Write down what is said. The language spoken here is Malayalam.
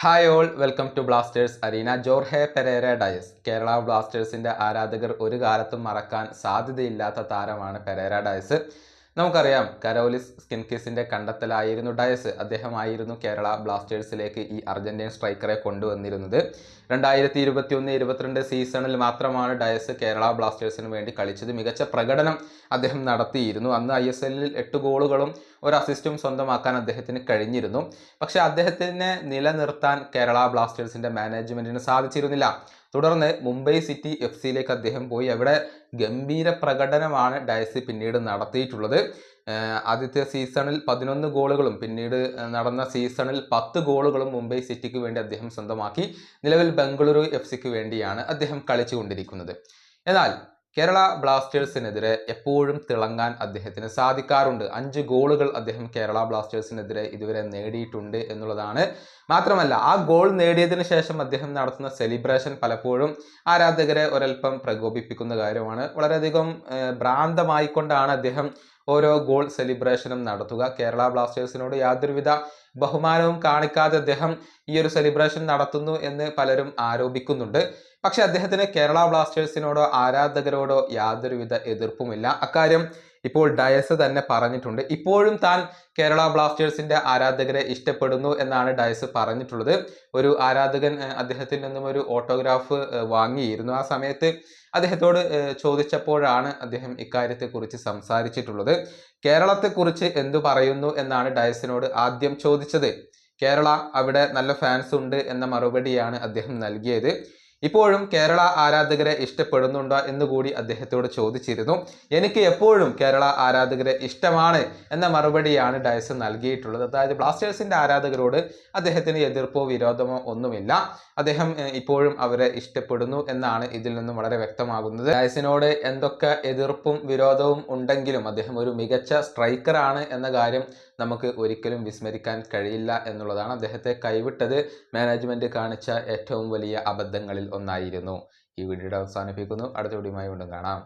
Hi all welcome to Blasters arena. Jorge Pereyra Diaz Kerala ബ്ലാസ്റ്റേഴ്സിൻ്റെ ആരാധകർ ഒരു കാലത്തും മറക്കാൻ സാധ്യതയില്ലാത്ത താരമാണ് പെരേര ഡയസ്. നമുക്കറിയാം, കരോലിസ് സ്കിൻകിസിൻ്റെ കണ്ടെത്തലായിരുന്നു ഡയസ്. അദ്ദേഹമായിരുന്നു കേരള ബ്ലാസ്റ്റേഴ്സിലേക്ക് ഈ അർജന്റീൻ സ്ട്രൈക്കറെ കൊണ്ടുവന്നിരുന്നത്. 2021-22 സീസണിൽ മാത്രമാണ് ഡയസ് കേരള ബ്ലാസ്റ്റേഴ്സിന് വേണ്ടി കളിച്ചത്. മികച്ച പ്രകടനം അദ്ദേഹം നടത്തിയിരുന്നു. അന്ന് ISL 8 ഗോളുകളും ഒരു അസിസ്റ്റും സ്വന്തമാക്കാൻ അദ്ദേഹത്തിന് കഴിഞ്ഞിരുന്നു. പക്ഷേ അദ്ദേഹത്തിനെ നിലനിർത്താൻ കേരള ബ്ലാസ്റ്റേഴ്സിൻ്റെ മാനേജ്മെൻറ്റിന് സാധിച്ചിരുന്നില്ല. തുടർന്ന് മുംബൈ സിറ്റി FC അദ്ദേഹം പോയി. അവിടെ ഗംഭീര പ്രകടനമാണ് ഡയസ് പിന്നീട് നടത്തിയിട്ടുള്ളത്. ആദ്യത്തെ സീസണിൽ 11 ഗോളുകളും പിന്നീട് നടന്ന സീസണിൽ 10 ഗോളുകളും മുംബൈ സിറ്റിക്ക് വേണ്ടി അദ്ദേഹം സ്വന്തമാക്കി. നിലവിൽ ബംഗളൂരു FC വേണ്ടിയാണ് അദ്ദേഹം കളിച്ചുകൊണ്ടിരിക്കുന്നത്. എന്നാൽ കേരള ബ്ലാസ്റ്റേഴ്സിനെതിരെ എപ്പോഴും തിളങ്ങാൻ അദ്ദേഹത്തിന് സാധിക്കാറുണ്ട്. 5 ഗോളുകൾ അദ്ദേഹം കേരള ബ്ലാസ്റ്റേഴ്സിനെതിരെ ഇതുവരെ നേടിയിട്ടുണ്ട് എന്നുള്ളതാണ്. മാത്രമല്ല, ആ ഗോൾ നേടിയതിനു ശേഷം അദ്ദേഹം നടത്തുന്ന സെലിബ്രേഷൻ പലപ്പോഴും ആരാധകരെ ഒരൽപ്പം പ്രകോപിപ്പിക്കുന്ന കാര്യമാണ്. വളരെയധികം ഭ്രാന്തമായിക്കൊണ്ടാണ് അദ്ദേഹം ഓരോ ഗോൾ സെലിബ്രേഷനും നടത്തുക. കേരള ബ്ലാസ്റ്റേഴ്സിനോട് യാതൊരുവിധ ബഹുമാനവും കാണിക്കാതെ അദ്ദേഹം ഈ ഒരു സെലിബ്രേഷൻ നടത്തുന്നു എന്ന് പലരും ആരോപിക്കുന്നുണ്ട്. പക്ഷെ അദ്ദേഹത്തിന് കേരള ബ്ലാസ്റ്റേഴ്സിനോടോ ആരാധകരോടോ യാതൊരുവിധ എതിർപ്പുമില്ല. അക്കാര്യം ഇപ്പോൾ ഡയസ് തന്നെ പറഞ്ഞിട്ടുണ്ട്. ഇപ്പോഴും താൻ കേരള ബ്ലാസ്റ്റേഴ്സിന്റെ ആരാധകരെ ഇഷ്ടപ്പെടുന്നു എന്നാണ് ഡയസ് പറഞ്ഞിട്ടുള്ളത്. ഒരു ആരാധകൻ അദ്ദേഹത്തിൽ നിന്നും ഒരു ഓട്ടോഗ്രാഫ് വാങ്ങിയിരുന്നു. ആ സമയത്ത് അദ്ദേഹത്തോട് ചോദിച്ചപ്പോഴാണ് അദ്ദേഹം ഇക്കാര്യത്തെക്കുറിച്ച് സംസാരിച്ചിട്ടുള്ളത്. കേരളത്തെക്കുറിച്ച് എന്തു പറയുന്നു എന്നാണ് ഡയസിനോട് ആദ്യം ചോദിച്ചത്. കേരള, അവിടെ നല്ല ഫാൻസ് ഉണ്ട് എന്ന മറുപടിയാണ് അദ്ദേഹം നൽകിയത്. ഇപ്പോഴും കേരള ആരാധകരെ ഇഷ്ടപ്പെടുന്നുണ്ടോ എന്നുകൂടി അദ്ദേഹത്തോട് ചോദിച്ചിരുന്നു. എനിക്ക് എപ്പോഴും കേരള ആരാധകരെ ഇഷ്ടമാണ് എന്ന മറുപടിയാണ് ഡയസ് നൽകിയിട്ടുള്ളത്. അതായത് ബ്ലാസ്റ്റേഴ്സിന്റെ ആരാധകരോട് അദ്ദേഹത്തിന് എതിർപ്പോ വിരോധമോ ഒന്നുമില്ല. അദ്ദേഹം ഇപ്പോഴും അവരെ ഇഷ്ടപ്പെടുന്നു എന്നാണ് ഇതിൽ നിന്നും വളരെ വ്യക്തമാകുന്നത്. ഡയസിനോട് എന്തൊക്കെ എതിർപ്പും വിരോധവും ഉണ്ടെങ്കിലും അദ്ദേഹം ഒരു മികച്ച സ്ട്രൈക്കറാണ് എന്ന കാര്യം നമുക്ക് ഒരിക്കലും വിസ്മരിക്കാൻ കഴിയില്ല എന്നുള്ളതാണ്. അദ്ദേഹത്തെ കൈവിട്ടത് മാനേജ്മെന്റ് കാണിച്ച ഏറ്റവും വലിയ അബദ്ധങ്ങളിൽ ഒന്നായിരുന്നു. ഈ വീഡിയോ അവസാനിപ്പിക്കുന്നു. അടുത്ത വീഡിയോയുമായി വീണ്ടും കാണാം.